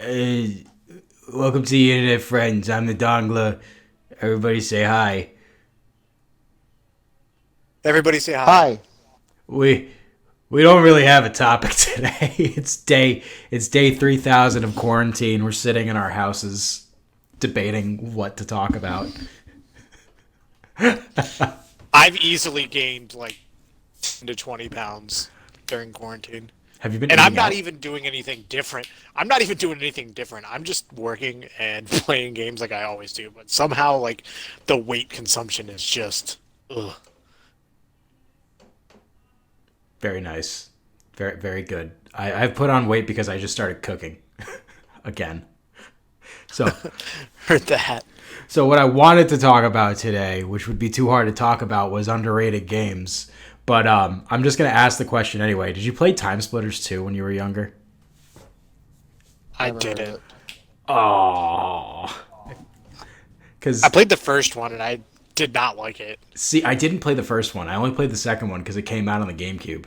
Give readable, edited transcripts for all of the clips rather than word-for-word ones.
Hey, welcome to the internet, friends. I'm the Dongla. Everybody say hi. Everybody say hi. Hi. We we don't really have a topic today. It's day 3000 of quarantine. We're sitting in our houses debating what to talk about. I've easily gained like 10 to 20 pounds during quarantine. Have you been And I'm eating not out? even doing anything different. I'm not even doing anything different. I'm just working and playing games like I always do. But somehow, like, the weight consumption is just, ugh. Very nice. Very good. I've put on weight because I just started cooking again. So Heard that. So what I wanted to talk about today, which would be too hard to talk about, was underrated games. But I'm just gonna ask the question anyway. Did you play Time Splitters 2 when you were younger? I Never heard of didn't. it. Oh, I because played the first one and I did not like it. see, I didn't play the first one. I only played the second one because it came out on the GameCube,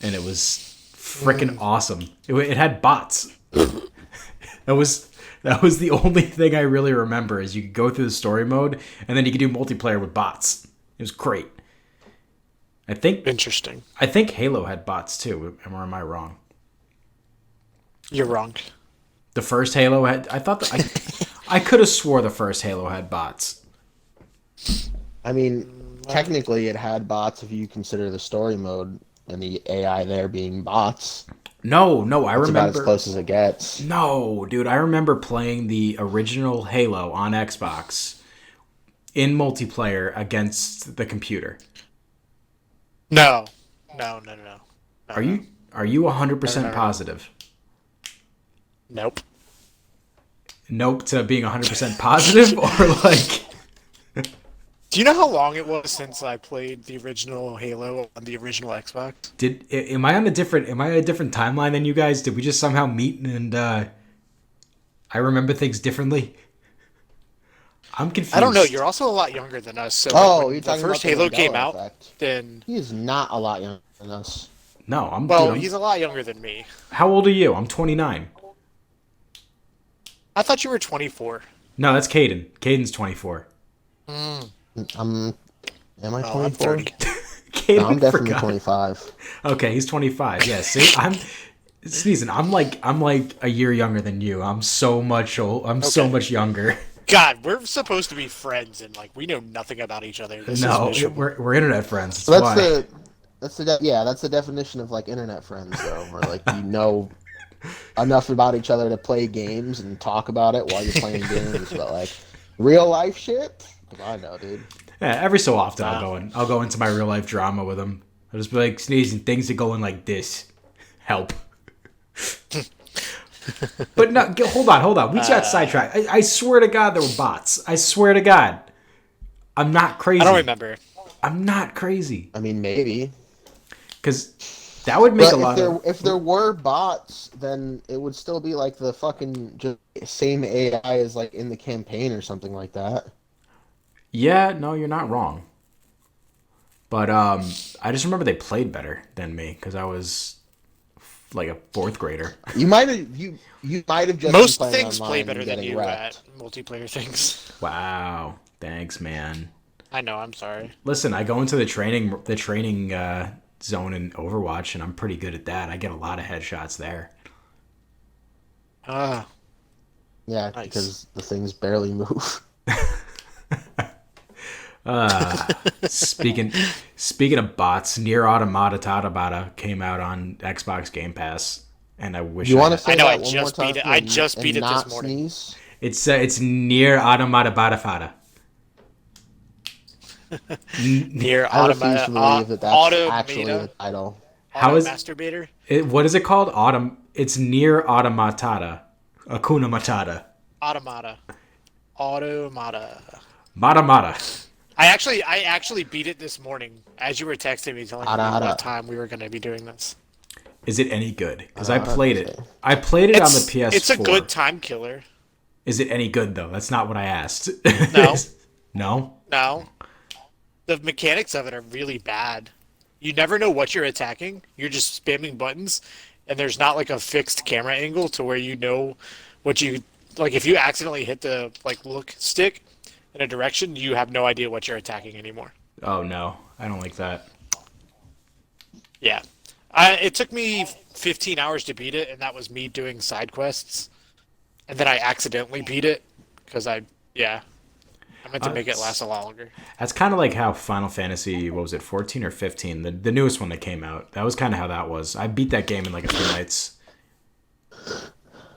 and it was freaking Mm. awesome. It had bots. That was that was the only thing I really remember is you could go through the story mode, and then you could do multiplayer with bots. It was great. I think Interesting. I think Halo had bots too. Or am I wrong? You're wrong. The first Halo had. I thought that I could have swore the first Halo had bots. I mean, Well, technically it had bots if you consider the story mode and the AI there being bots. No, I That's about as remember. close as it gets. No, dude, I remember playing the original Halo on Xbox in multiplayer against the computer. no. No, no, no, no. No, Are no. you are you No, no, 100% no, no. positive? Nope. Nope to being 100% positive or like Do you know how long it was since I played the original Halo on the original Xbox? am I on a different timeline than you guys? Did we just somehow meet and I remember things differently? I'm I don't know. confused. You're also a lot younger than us, so like Oh, when you're the talking about first the Halo came Mandela out, effect. then He is not a lot younger than us. No, I'm dude. well, I'm he's a lot younger than me. How old are you? I'm 29. I thought you were 24. No, that's Caden. Caden's 24. Mm. I'm, am I Oh, I'm 24? 30. No, I'm Caden definitely forgot. 25. Okay, he's 25. Yeah, see, I'm Sneezin. I'm like a year younger than you. I'm so much old. I'm so Okay. much younger. God, we're supposed to be friends, and like we know nothing about each other. This is No, miserable. we're internet friends. So That's why. that's the definition of like internet friends though, where like you know enough about each other to play games and talk about it while you're playing games, but like real life shit. I know, dude. Yeah, every so often Nah. I'll go into my real life drama with him. I'll just be like, Sneezing, things are going like this. Help. But no, hold on. We got Uh, sidetracked. I swear to God, there were bots. I swear to God, I'm not I don't crazy. remember. I'm not crazy I mean, maybe. because that would make a But if lot there of. if there were bots, then it would still be like the fucking just same AI as like in the campaign or something like that. Yeah, no, you're not wrong. But I just remember they played better than me because I was like a fourth grader. You might have just been Most playing things play online better and than getting you at wrecked. multiplayer things. Wow, thanks, man. I know. I'm sorry. Listen, I go into the training zone in Overwatch, and I'm pretty good at that. I get a lot of headshots there. Ah, Yeah, nice. because the things barely move. Speaking speaking of bots, Near Automata Tatabata came out on Xbox Game Pass, and I wish You I want to had. I say know. I that one more just beat time it. I just beat and it this not morning. sneeze? It's Near Automata Batafata. Near I refuse to believe that that's actually the automata, title. How is masturbator, it? What is it called? It's Near Automatata, Akuna Matata, automata, automata. Mata Mata. I actually beat it this morning as you were texting me, telling Ada me ada what time we were going to be doing this. Is it any good? Because ada I ada played dose. it. I played it on the It's a good PS4. time killer. Is it any good though? That's not what I asked. No, No. no. The mechanics of it are really bad. You never know what you're attacking. You're just spamming buttons, and there's not like a fixed camera angle to where you know What you like if you accidentally hit the like look stick in a direction, you have no idea what you're attacking anymore. Oh no, I don't like that. Yeah. It took me 15 hours to beat it, and that was me doing side quests. And then I accidentally beat it because yeah, I meant to make it It's- last a lot longer. That's kind of like how Final Fantasy, what was it, 14 or 15, the newest one that came out. That was kind of how that was. I beat that game in like a few nights.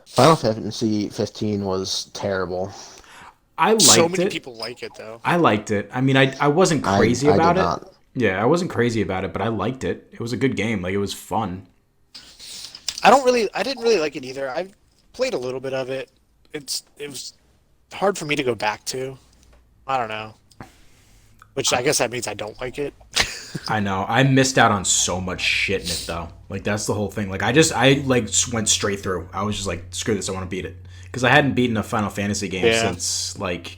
Final Fantasy 15 was terrible. I So liked many it. people like it though. I liked it. I mean, I wasn't crazy I about did it. not. Yeah, I wasn't crazy about it, but I liked it. It was a good game. Like, it was fun. I didn't really like it either. I played a little bit of it. It was hard for me to go back to. I don't know. Which I guess that means I don't like it. I know. I missed out on so much shit in it, though. Like, that's the whole thing. Like, went straight through. I was just like, screw this, I want to beat it. Because I hadn't beaten a Final Fantasy game Yeah. since, like,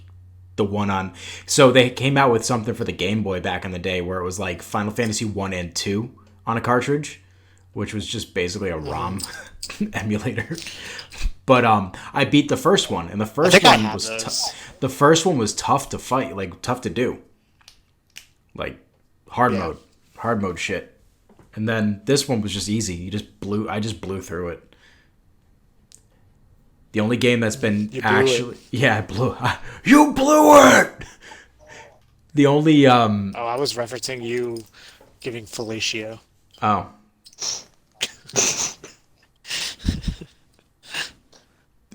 the one on. So they came out with something for the Game Boy back in the day where it was like Final Fantasy 1 and 2 on a cartridge, which was just basically a ROM emulator. But I beat the first one, and the I first think I one have was those. the first one was tough to fight, like tough to do, like Yeah. hard mode shit. And then this one was just easy. I just blew through it. The only game that's been You blew actually, yeah, I blew. You blew it. The only Oh, I was referencing you giving fellatio. oh.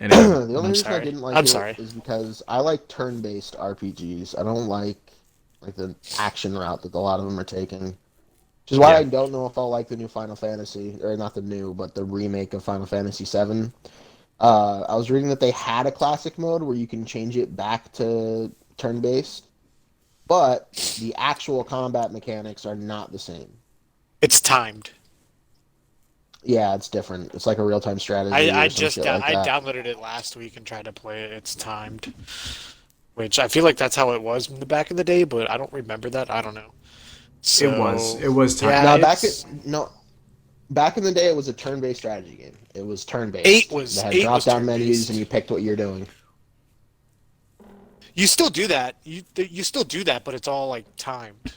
Anyway, The only reason I sorry. didn't like I'm it sorry. is because I like turn-based RPGs. I don't like the action route that a lot of them are taking. Which is why Yeah. I don't know if I'll like the new Final Fantasy, or not the new, but the remake of Final Fantasy VII. I was reading that they had a classic mode where you can change it back to turn-based, but the actual combat mechanics are not the same. It's timed. Yeah, it's different. It's like a real-time strategy I or some just shit like I that. downloaded it last week and tried to play it. It's timed, which I feel like that's how it was in the back in the day, but I don't remember that. I don't know. So it was time. yeah, No, it's- back in the day, it was a turn-based strategy game. It was turn-based. Eight was- They had eight was drop-down menus, turn-based. and you picked what you're doing. you still do that. You still do that, but it's all like timed.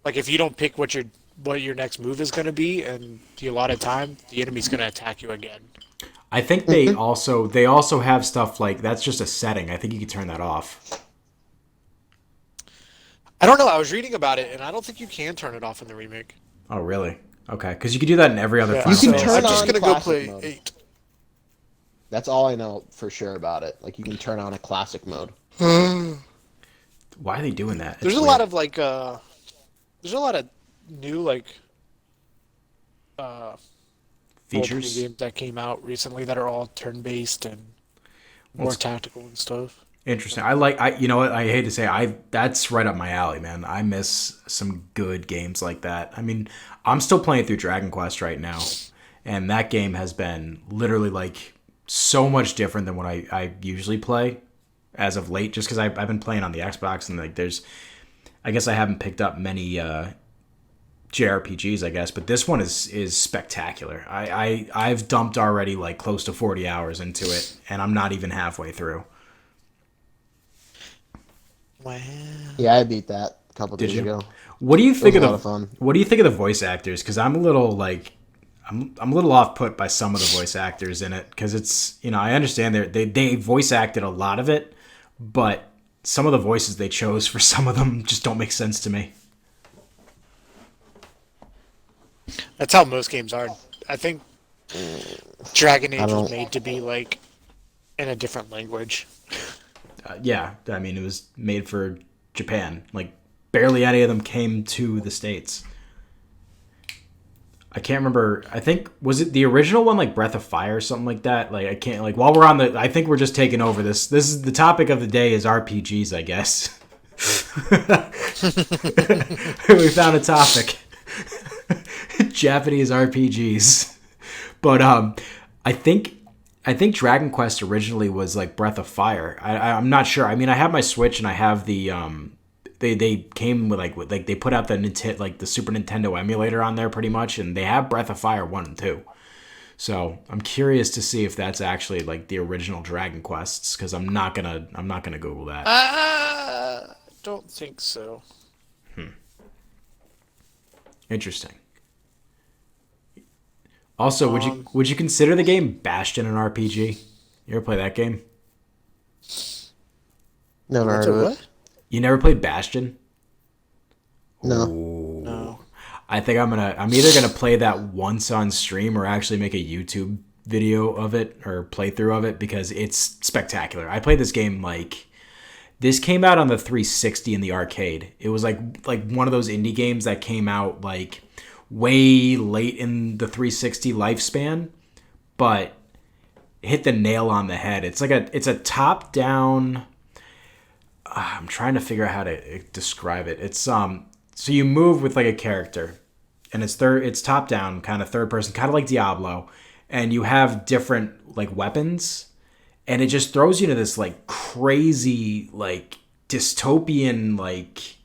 Like if you don't pick what your next move is going to be, and you allot of time, the enemy's going to attack you again. I think they also have stuff like that's just a setting. I think you can turn that off. I don't know. I was reading about it, and I don't think you can turn it off in the remake. Oh, really? Okay, because you could do that in every other Yeah, Final You can Fantasy. turn I'm just on gonna go classic play mode. 8. That's all I know for sure about it. Like, you can turn on a classic mode. Why are they doing that? There's a lot of like there's a lot of new like role-playing features. games that came out recently that are all turn-based and more Well, tactical and stuff. Interesting. You know what? I hate to say, that's right up my alley, man. I miss some good games like that. I mean, I'm still playing through Dragon Quest right now, and that game has been literally like so much different than what I usually play as of late, just because I've been playing on the Xbox and like I guess I haven't picked up many JRPGs, I guess, but this one is spectacular. I've dumped already like close to 40 hours into it, and I'm not even halfway through. Wow. Yeah, I beat that a couple Did days you? ago. What do you think was of a the lot of fun. What do you think of the voice actors? Because I'm a little like I'm a little off put by some of the voice actors in it. Because it's I understand they voice acted a lot of it, but some of the voices they chose for some of them just don't make sense to me. That's how most games are. I think Dragon Age was don't- made to be like in a different language. Yeah, I mean it was made for Japan. Like barely any of them came to the States. I can't remember. I think was it the original one, like Breath of Fire or something like that. Like I can't like while we're on the. I think we're just taking over this. This is the topic of the day is RPGs, I guess. We found a topic. Japanese RPGs, but I think Dragon Quest originally was like Breath of Fire. I'm not sure. I mean, I have my Switch and I have the they came with like they put out the the Super Nintendo emulator on there pretty much, and they have Breath of Fire 1 and 2. So I'm curious to see if that's actually like the original Dragon Quests, because I'm not gonna Google that. Don't think so. Interesting. Also, would you consider the game Bastion an RPG? You ever play that game? Never heard of it. What? You never played Bastion? No. Ooh. No. I think I'm either gonna play that once on stream or actually make a YouTube video of it or playthrough of it, because it's spectacular. I played this game this came out on the 360 in the arcade. It was like one of those indie games that came out like way late in the 360 lifespan, but hit the nail on the head. It's a top down. I'm trying to figure out how to describe it. It's so you move with like a character, and it's top down, kind of third person, kind of like Diablo, and you have different like weapons, and it just throws you into this like crazy like dystopian like.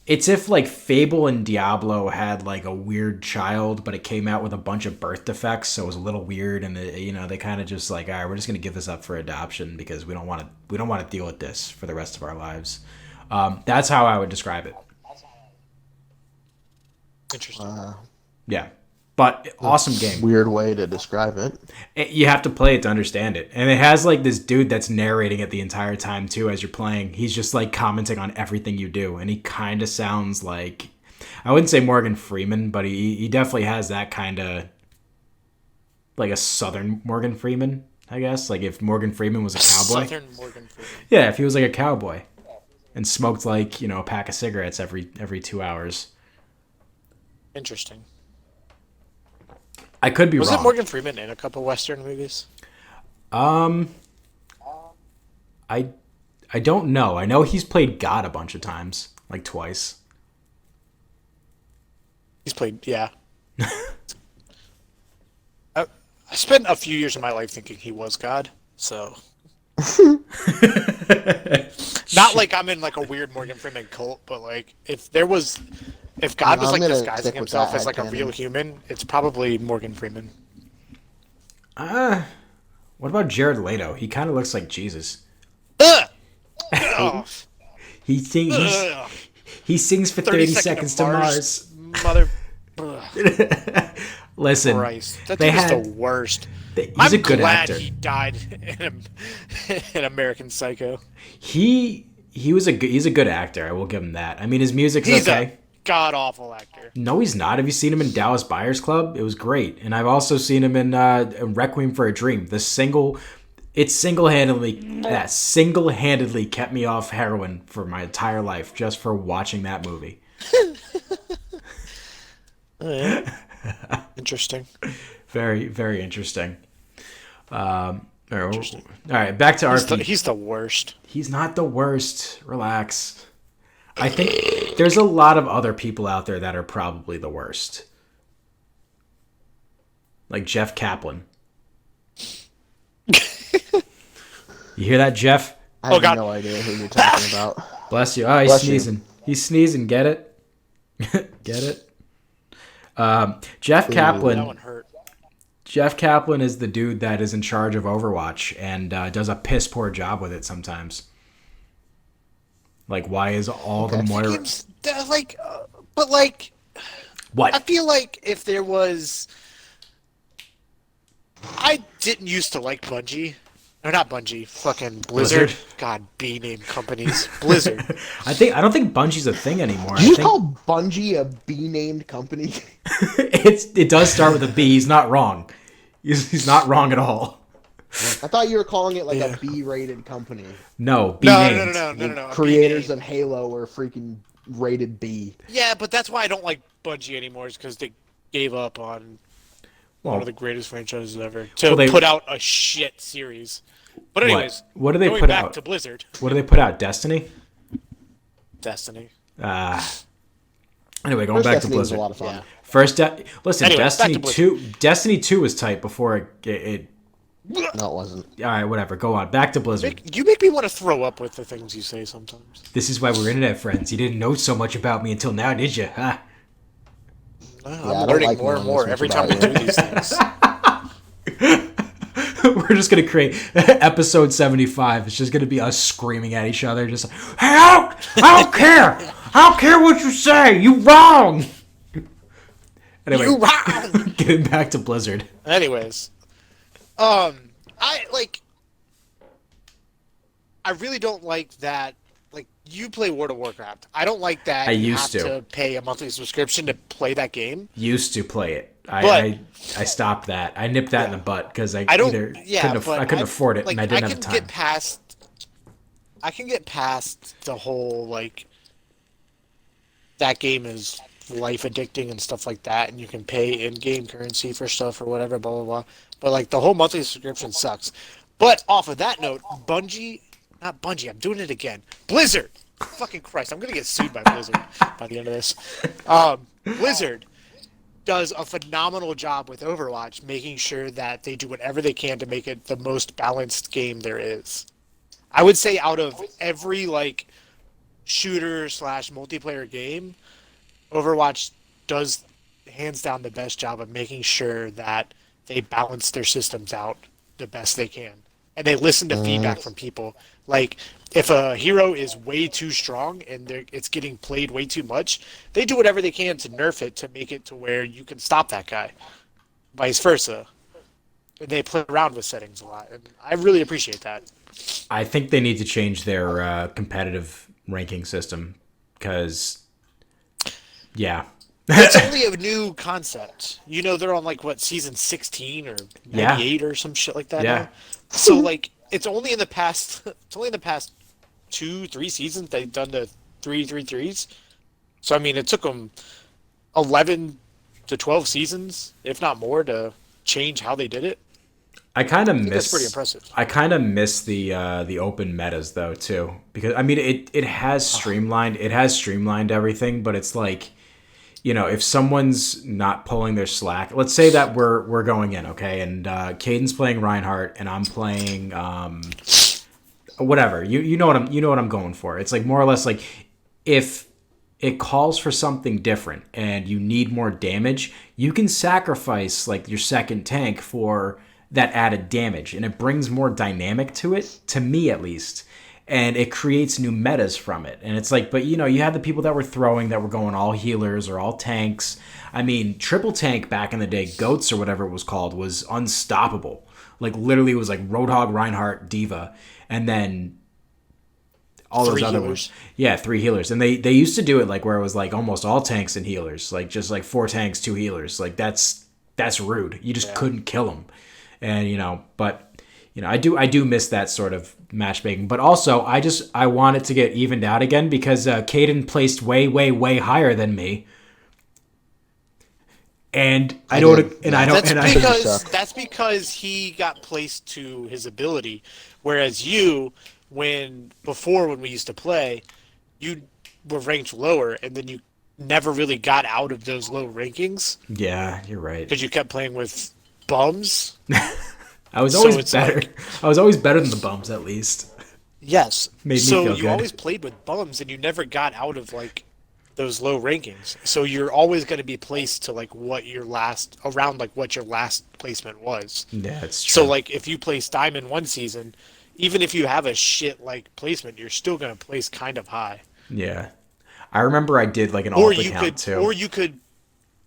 It's if like Fable and Diablo had like a weird child, but it came out with a bunch of birth defects, so it was a little weird, and they kind of just like, all right, we're just gonna give this up for adoption because we don't want to deal with this for the rest of our lives. That's how I would describe it. Interesting. Yeah, but awesome game. Weird way to describe it. You have to play it to understand it, and it has like this dude that's narrating it the entire time too as you're playing. He's just like commenting on everything you do, and he kind of sounds like, I wouldn't say Morgan Freeman, but he definitely has that kind of like a Southern Morgan Freeman, I guess. Like if Morgan Freeman was a cowboy. Southern Morgan Freeman. Yeah, if he was like a cowboy and smoked like a pack of cigarettes every 2 hours. Interesting. I could be wrong. Was it Morgan Freeman in a couple Western movies? I don't know. I know he's played God a bunch of times, like twice. He's played, yeah. I spent a few years of my life thinking he was God, so. Not like I'm in like a weird Morgan Freeman cult, but like if God was like disguising himself as like a real human, it's probably Morgan Freeman. What about Jared Leto? He kind of looks like Jesus. Oh, He sings for 30 seconds to Mars. Mother. Listen, Christ. That dude is the worst. He's a good actor. I'm glad he died in American Psycho. He's a good actor. I will give him that. I mean, his music's okay. He's a god-awful actor. No, he's not. Have you seen him in Dallas Buyers Club? It was great. And I've also seen him in Requiem for a Dream. It single-handedly kept me off heroin for my entire life just for watching that movie. Oh, yeah. Interesting. Very, very interesting. Interesting. All right, back to RPG. He's the worst. He's not the worst. Relax. I think there's a lot of other people out there that are probably the worst. Like Jeff Kaplan. You hear that, Jeff? I have no idea who you're talking about. Bless you. Oh, he's sneezing. He's sneezing. Get it? Get it? Jeff Kaplan. That one hurt. Jeff Kaplan is the dude that is in charge of Overwatch and does a piss poor job with it sometimes. Like, why is all the Moira... What? I feel like if there was... I didn't used to like Bungie. Or not Bungie, fucking Blizzard. God, B-name companies. Blizzard. I don't think Bungie's a thing anymore. Do you call Bungie a B-named company? It does start with a B. He's not wrong. He's not wrong at all. I thought you were calling it like a B-rated company. No, B-named. No. Creators of Halo are freaking rated B. Yeah, but that's why I don't like Bungie anymore, is because they gave up on one of the greatest franchises ever to put out a shit series. But anyways, what do they going put back out? to Blizzard. What do they put out? Destiny? Destiny. Anyway, going back to Blizzard. Was a lot of fun. Yeah. Destiny 2 was tight before it. No, it wasn't. All right, whatever. Go on. Back to Blizzard. You make me want to throw up with the things you say sometimes. This is why we're internet friends. You didn't know so much about me until now, did you? Huh? I'm Yeah, I don't learning like more and knowing this more much every time we about do you. these things. We're just gonna create episode 75. It's just gonna be us screaming at each other, just like, "Hey, I don't care. I don't care what you say. You wrong." Anyway, You wrong. getting back to Blizzard. Anyways, I like. I really don't like that. Like, you play World of Warcraft. I don't like I that you have used to. to pay a monthly subscription to play that game. Used to play it. But I stopped that. I nipped that in yeah, the butt because I I don't. either Yeah, I but couldn't afford it and like I I didn't have can the get time. past. I can get past the whole like that game is life addicting and stuff like that, and you can pay in-game currency for stuff or whatever, blah blah blah. But like the whole monthly subscription sucks. But off of that note, not Bungie, I'm doing it again. Blizzard, fucking Christ, I'm gonna get sued by Blizzard by the end of this. Blizzard does a phenomenal job with Overwatch, making sure that they do whatever they can to make it the most balanced game there is. I would say out of every like shooter slash multiplayer game, Overwatch does hands down the best job of making sure that they balance their systems out the best they can. And they listen to feedback from people. Like, if a hero is way too strong and it's getting played way too much, they do whatever they can to nerf it to make it to where you can stop that guy. Vice versa. And they play around with settings a lot. And I really appreciate that. I think they need to change their competitive ranking system because, yeah. It's only a new concept. You know, they're on like what, season 16 or 98 or some shit like that Yeah. now. So like it's only in the past 2-3 seasons they've done the 3-3-3s. So I mean, it took them 11 to 12 seasons, if not more, to change how they did it. I kind of I think that's miss. pretty impressive. I kind of miss the open metas though too, because I mean it has streamlined everything, but it's like, you know, if someone's not pulling their slack, let's say that we're going in, okay, and Caden's playing Reinhardt and I'm playing whatever. You know what I'm going for. It's like more or less like if it calls for something different and you need more damage, you can sacrifice like your second tank for that added damage, and it brings more dynamic to it, to me at least, and it creates new metas from it. And it's like, but you know, you had the people that were throwing that were going all healers or all tanks. I mean, triple tank back in the day, goats or whatever it was called, was unstoppable. Like literally it was like Roadhog, Reinhardt, Diva, and then all those Three other healers. ones. Yeah, 3 healers. And they used to do it like where it was like almost all tanks and healers, like just like 4 tanks, 2 healers. Like that's rude. You just couldn't kill them. And you know, but you know, I do miss that sort of matchmaking. But also, I want it to get evened out again because Caden placed way higher than me. And I don't, did. and I don't, That's and I because suck. that's because he got placed to his ability, whereas you, when we used to play, you were ranked lower, and then you never really got out of those low rankings yeah, you're right. because you kept playing with bums. I was So always it's better. I was always better than the bums, at least. Yes. Made me So feel you good. always played with bums, and you never got out of like those low rankings. So you're always going to be placed to like what your last placement was. Yeah, it's true. So like if you place diamond one season, even if you have a shit like placement, you're still going to place kind of high. Yeah, I remember I did like an Or alt you account could, too. or you could,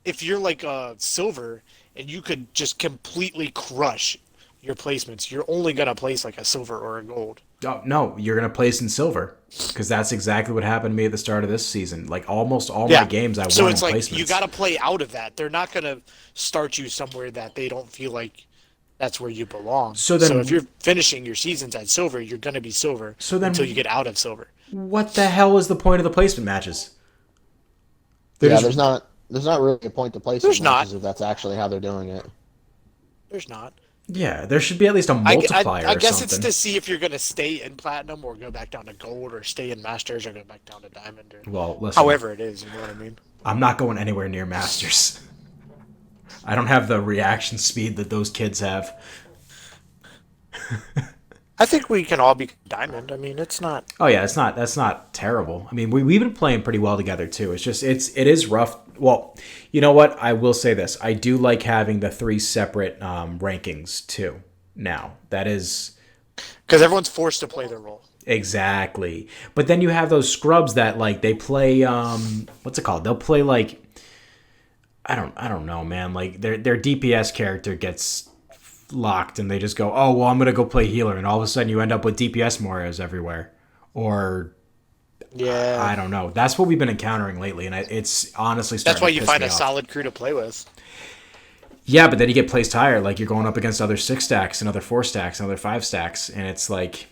if you're like a silver and you could just completely crush your placements, you're only going to place like a silver or a gold. Oh, no, you're gonna place in silver because that's exactly what happened to me at the start of this season. Like almost all my games, I So won in it's like placements. you got to play out of that. They're not going to start you somewhere that they don't feel like that's where you belong. So then- if you're finishing your seasons at silver, you're going to be silver So then- until you get out of silver. What the hell was the point of the placement matches? They're Yeah, just- there's not really a point to place There's it not. matches if that's actually how they're doing it. There's not. Yeah, there should be at least a multiplier I or guess something. it's to see if you're going to stay in platinum or go back down to gold or stay in masters or go back down to diamond or Well, listen, however it is. You know what I mean? I'm not going anywhere near Masters. I don't have the reaction speed that those kids have. I think we can all be diamond. I mean, it's not. Oh yeah, that's not terrible. I mean, we've been playing pretty well together too. It's just it is rough. Well, you know what? I will say this. I do like having the 3 separate rankings too. Now that is Because everyone's forced to play their role. exactly. But then you have those scrubs that like they play what's it called? They'll play like I don't know, man. Like their DPS character gets locked and they just go, "Oh, well, I'm going to go play healer." And all of a sudden you end up with DPS Morios everywhere. Or Yeah. I don't know. That's what we've been encountering lately and it's honestly starting That's why to you piss find me a off. solid crew to play with. Yeah, but then you get placed higher. Like you're going up against other 6 stacks and other 4 stacks and other 5 stacks and it's like,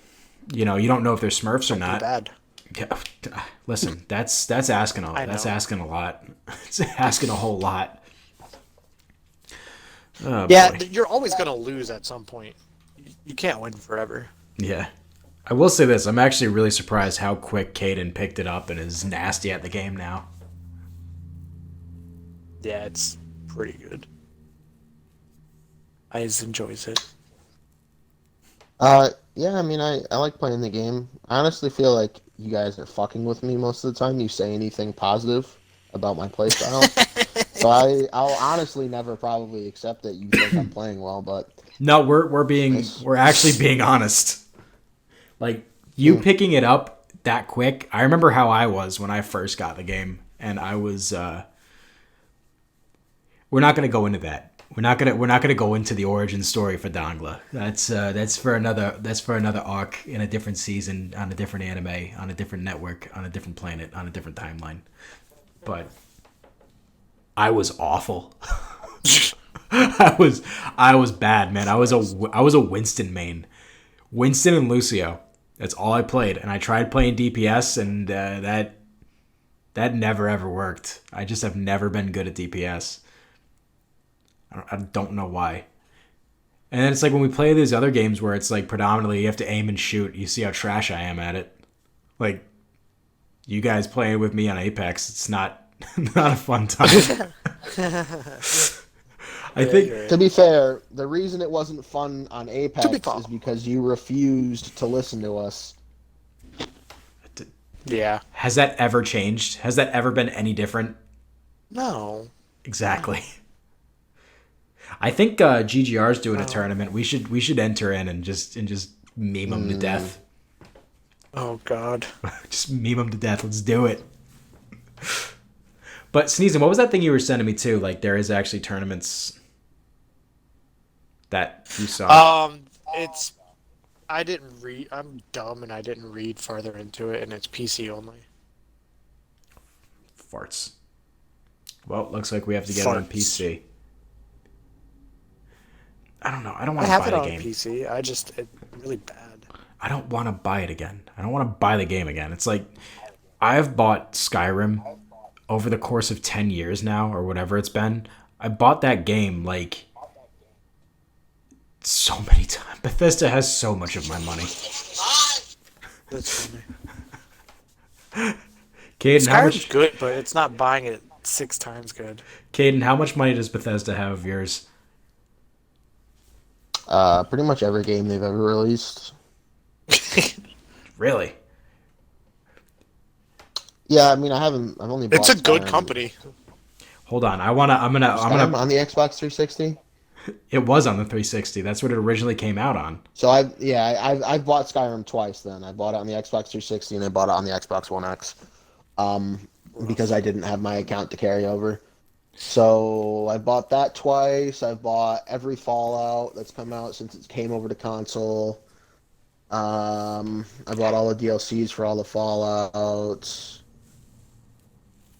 you don't know if they're Smurfs or Not not. bad. Yeah, listen, that's asking a that's know. asking a lot. It's asking a whole lot. Oh, Yeah, boy. you're always gonna lose at some point. You can't win forever. Yeah. I will say this. I'm actually really surprised how quick Caden picked it up and is nasty at the game now. Yeah, it's pretty good. I just enjoys it. Yeah, I mean, I like playing the game. I honestly feel like you guys are fucking with me most of the time. You say anything positive about my playstyle. So I'll honestly never probably accept that you think I'm playing well, but No, we're actually being honest. Like you picking it up that quick. I remember how I was when I first got the game and I was we're not going to go into that. We're not gonna go into the origin story for Dongla. That's for another arc in a different season on a different anime on a different network on a different planet on a different timeline. But I was awful. I was bad, man. I was a Winston main, Winston and Lucio. That's all I played, and I tried playing DPS, and that never ever worked. I just have never been good at DPS. I don't know why. And then it's like when we play these other games where it's like predominantly you have to aim and shoot. You see how trash I am at it. Like you guys playing with me on Apex, it's not a fun time. I think to be fair, the reason it wasn't fun on Apex To be fair. is because you refused to listen to us. Yeah. has that ever changed? Has that ever been any different? No. Exactly. I think GGR's doing a tournament. We should enter in and just meme them to death. Oh God. Just meme them to death. Let's do it. But Sneezin, what was that thing you were sending me too? Like there is actually tournaments that you saw. It's. I didn't read. I'm dumb and I didn't read farther into it, and it's PC only. Farts. Well, looks like we have to get it on Farts. PC. I don't know. I don't I want to have buy it the on game. PC. It's really bad. I don't want to buy it again. I don't want to buy the game again. It's like I've bought Skyrim over the course of 10 years now or whatever it's been. I bought that game like so many times. Bethesda has so much of my money. That's funny. Caden, how Skyrim's much? good, but it's not buying it 6 times good. Caden, how much money does Bethesda have of yours? Pretty much every game they've ever released. Really? Yeah, I mean, I've only bought It's a good Skyrim. company. Hold on. I'm gonna Skyrim on the Xbox 360. It was on the 360. That's what it originally came out on. So I've bought Skyrim twice. Then I bought it on the Xbox 360 and I bought it on the Xbox One X, because I didn't have my account to carry over. So I bought that twice. I've bought every Fallout that's come out since it came over to console. I bought all the DLCs for all the Fallouts.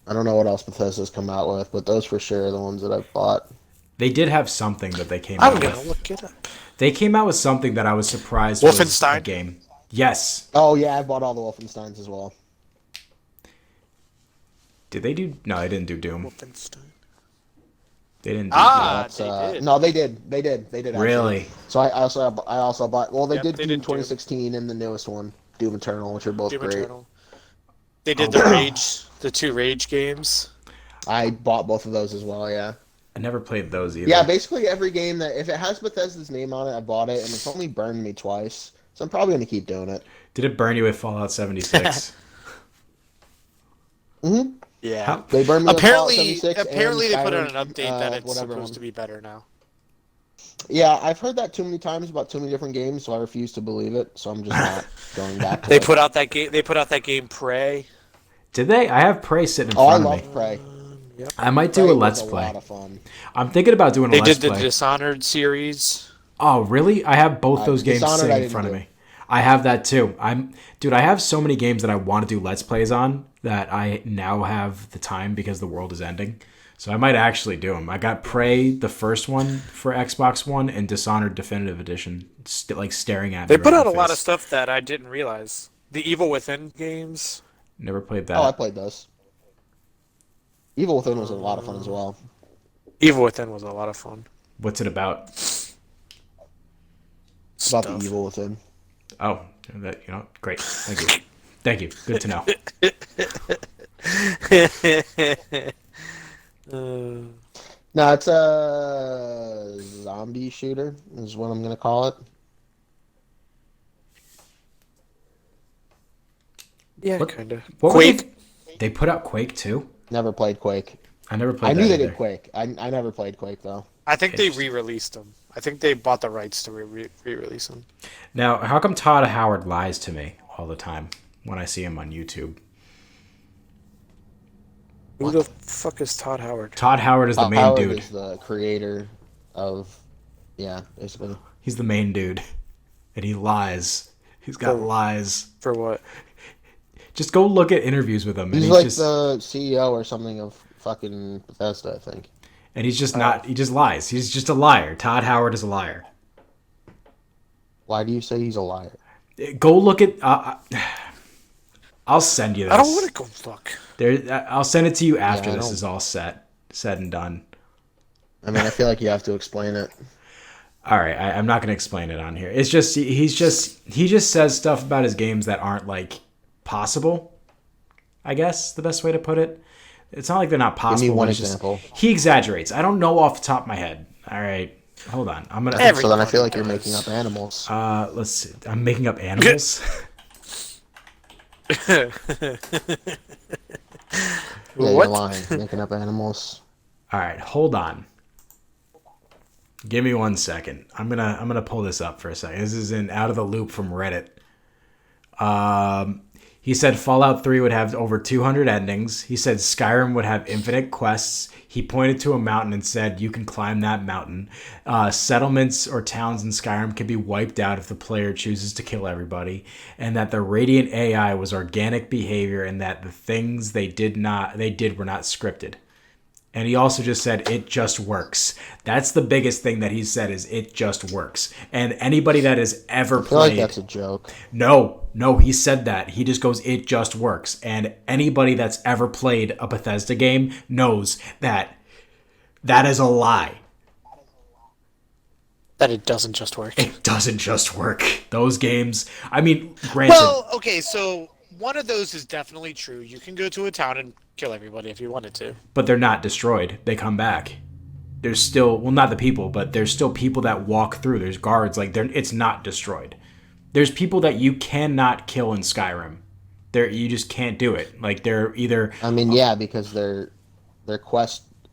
I don't know what else Bethesda's come out with, but those for sure are the ones that I've bought. They did have something that they came I'm out gonna with. look it up. They came out with something that I was surprised was a Wolfenstein? game. Yes. Oh yeah, I bought all the Wolfensteins as well. Did they do? No, they didn't do Doom. Wolfenstein. They didn't do That's, They did. No, they did. They did. Actually. Really? So I also bought. Well, they Yep, did they Doom did Doom. 2016 and the newest one, Doom Eternal, which are both Doom great. Eternal. They did the 2 Rage games. I bought both of those as well. Yeah. I never played those either. Yeah, basically every game that if it has Bethesda's name on it, I bought it, and it's only burned me twice. So I'm probably gonna keep doing it. Did it burn you with Fallout 76? Mm-hmm. Yeah. How, They burned me with Fallout Apparently, 76 and apparently they put out Skyrim, an update that it's whatever supposed one. to be better now. Yeah, I've heard that too many times about too many different games, so I refuse to believe it. So I'm just not going back to They it. put out that game. They put out that game Prey. did they? I have Prey sitting in Oh, I front of love me. Prey. Yep. I might do Prey a was Let's a Play. lot of fun. I'm thinking about doing a They Let's did the Play. Dishonored series. Oh, really? I have both those games Dishonored, sitting I in didn't front of do. me. I have that too. Dude, I have so many games that I want to do Let's Plays on that I now have the time because the world is ending. So I might actually do them. I got Prey, the first one for Xbox One, and Dishonored Definitive Edition, like staring at me. They put right out in a the lot face. of stuff that I didn't realize. The Evil Within games. Never played Oh, I that. played those. Evil Within was a lot of fun as well. Evil Within was a lot of fun. What's it about? It's about the Stuff. Evil Within. Oh, that great. Thank you. Thank you. Good to know. No, it's a zombie shooter is what I'm gonna call it. Yeah, What- kind of. What were Quake. they put out Quake too? Never played Quake. I never played I that knew they either. did Quake. I never played Quake though. I think they Interesting. re-released them. I think they bought the rights to re-release them. Now, how come Todd Howard lies to me all the time when I see him on YouTube? Who the fuck is Todd Howard? Todd Howard is the main Howard dude. is the creator of, yeah, basically. He's the main dude. And he lies. He's got lies. For what? Just go look at interviews with him. And He's he's like just the CEO or something of fucking Bethesda, I think. and he's just not he just lies. He's just a liar. Todd Howard is a liar. Why do you say he's a liar? Go look at I'll send you this. I don't want to go look. I'll send it to you after Yeah, I this don't- is all said and done. I mean, I feel like you have to explain it. All right, I'm not going to explain it on here. It's just he just says stuff about his games that aren't like possible. I guess the best way to put it. It's not like they're not possible. Give me one but it's just- example. he exaggerates. I don't know off the top of my head. All right, hold on. I'm gonna. Every- So then I feel like Everybody you're making up animals. Let's see. I'm making up animals. Yeah, What? you're lying. Making up animals. All right, hold on. Give me 1 second. I'm gonna pull this up for a second. This is in Out of the Loop from Reddit. He said Fallout 3 would have over 200 endings. He said Skyrim would have infinite quests. He pointed to a mountain and said, you can climb that mountain. Settlements or towns in Skyrim can be wiped out if the player chooses to kill everybody. And that the Radiant AI was organic behavior and that the things they did were not scripted. And he also just said, it just works. That's the biggest thing that he said is it just works. And anybody that has ever I feel like played... that's a joke. No, he said that. He just goes, it just works. And anybody that's ever played a Bethesda game knows that that is a lie. That it doesn't just work. It doesn't just work. Those games, I mean, granted, Well, okay, so one of those is definitely true. You can go to a town and kill everybody if you wanted to. but they're not destroyed. They come back. There's still, well, not the people, but there's still people that walk through. There's guards. Like, it's not destroyed. There's people that you cannot kill in Skyrim. You just can't do it. Like, they're either... I mean, yeah, because they're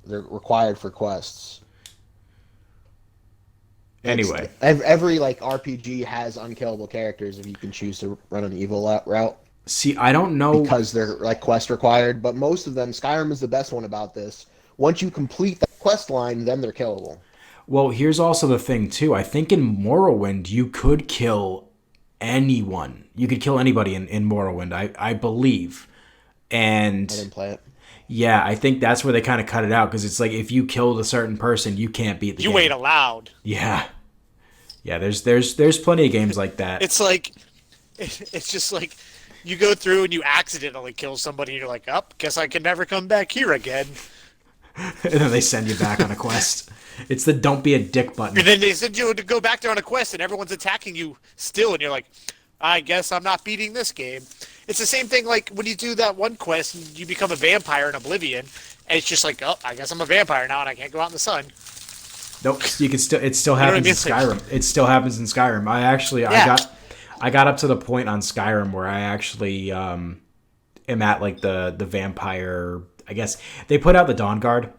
required for quests. Anyway. Every like RPG has unkillable characters if you can choose to run an evil route See, I don't know... because they're like quest required. But most of them, Skyrim is the best one about this. Once you complete that quest line, then they're killable. Well, here's also the thing, too. I think in Morrowind, you could kill anyone. You could kill anybody in Morrowind, I believe. And I didn't play it. yeah, I think that's where they kind of cut it out because it's like if you killed a certain person, you can't beat the game. You ain't allowed. Yeah. Yeah, there's plenty of games like that. It's like, it's just like, you go through and you accidentally kill somebody and you're like, oh, guess I can never come back here again. And then they send you back on a quest. It's the don't be a dick button. And then they send you to go back there on a quest and everyone's attacking you still and you're like, I guess I'm not beating this game. It's the same thing like when you do that one quest and you become a vampire in Oblivion and it's just like, oh, I guess I'm a vampire now and I can't go out in the sun. Nope, you can still. It still know what I happens in mean? Skyrim. It still happens in Skyrim. I I got up to the point on Skyrim where I actually am at like the vampire. I guess they put out the Dawn Guard,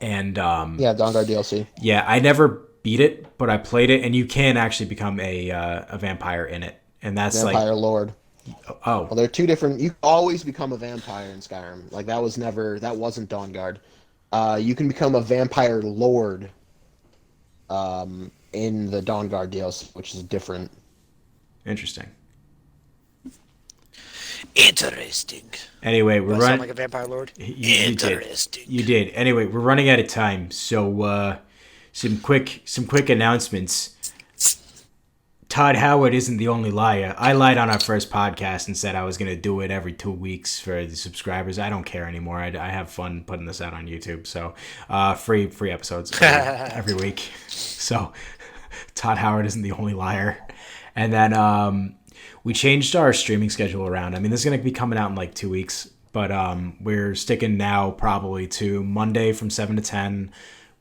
and Yeah, Dongla DLC. yeah, I never beat it, but I played it, and you can actually become a vampire in it, and that's Vampire Lord. oh, Well, there are two different. You can always become a vampire in Skyrim. Like that wasn't Dawnguard. You can become a vampire lord. In the Dawnguard DLC, which is different. interesting. Interesting. Anyway, Do we're I sound running. like a vampire lord? You did. Interesting. You did. Anyway, we're running out of time, so some quick announcements. Todd Howard isn't the only liar. I lied on our first podcast and said I was going to do it every 2 weeks for the subscribers. I don't care anymore. I have fun putting this out on YouTube. So free episodes every week. So Todd Howard isn't the only liar. And then we changed our streaming schedule around. I mean, this is going to be coming out in like 2 weeks. But we're sticking now probably to Monday from 7 to 10.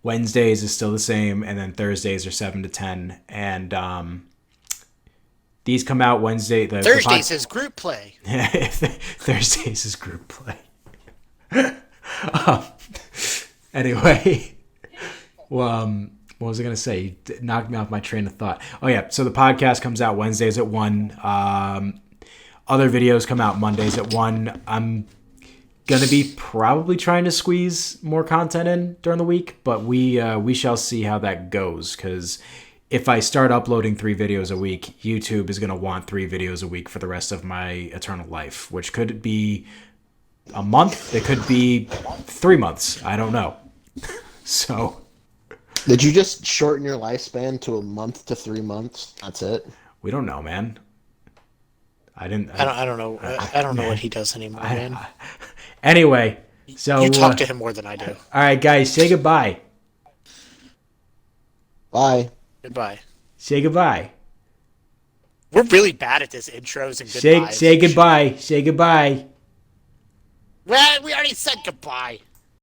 Wednesdays is still the same. And then Thursdays are 7 to 10. And these come out Wednesday. Thursdays is group play. Thursdays is group play. Anyway, well, what was I going to say? You knocked me off my train of thought. Oh, yeah. So the podcast comes out Wednesdays at 1. Other videos come out Mondays at 1. I'm going to be probably trying to squeeze more content in during the week, but we shall see how that goes, because if I start uploading 3 videos a week, YouTube is going to want 3 videos a week for the rest of my eternal life, which could be a month. It could be 3 months. I don't know. So, Did you just shorten your lifespan to a month to 3 months? That's it. we don't know, man. I don't know. I don't know what he does anymore, man. Anyway, so You talk to him more than I do. all right, guys, say goodbye. Bye. Goodbye. Say goodbye. We're really bad at this intros and Say goodbyes. say goodbye. Say goodbye. Well, we already said goodbye.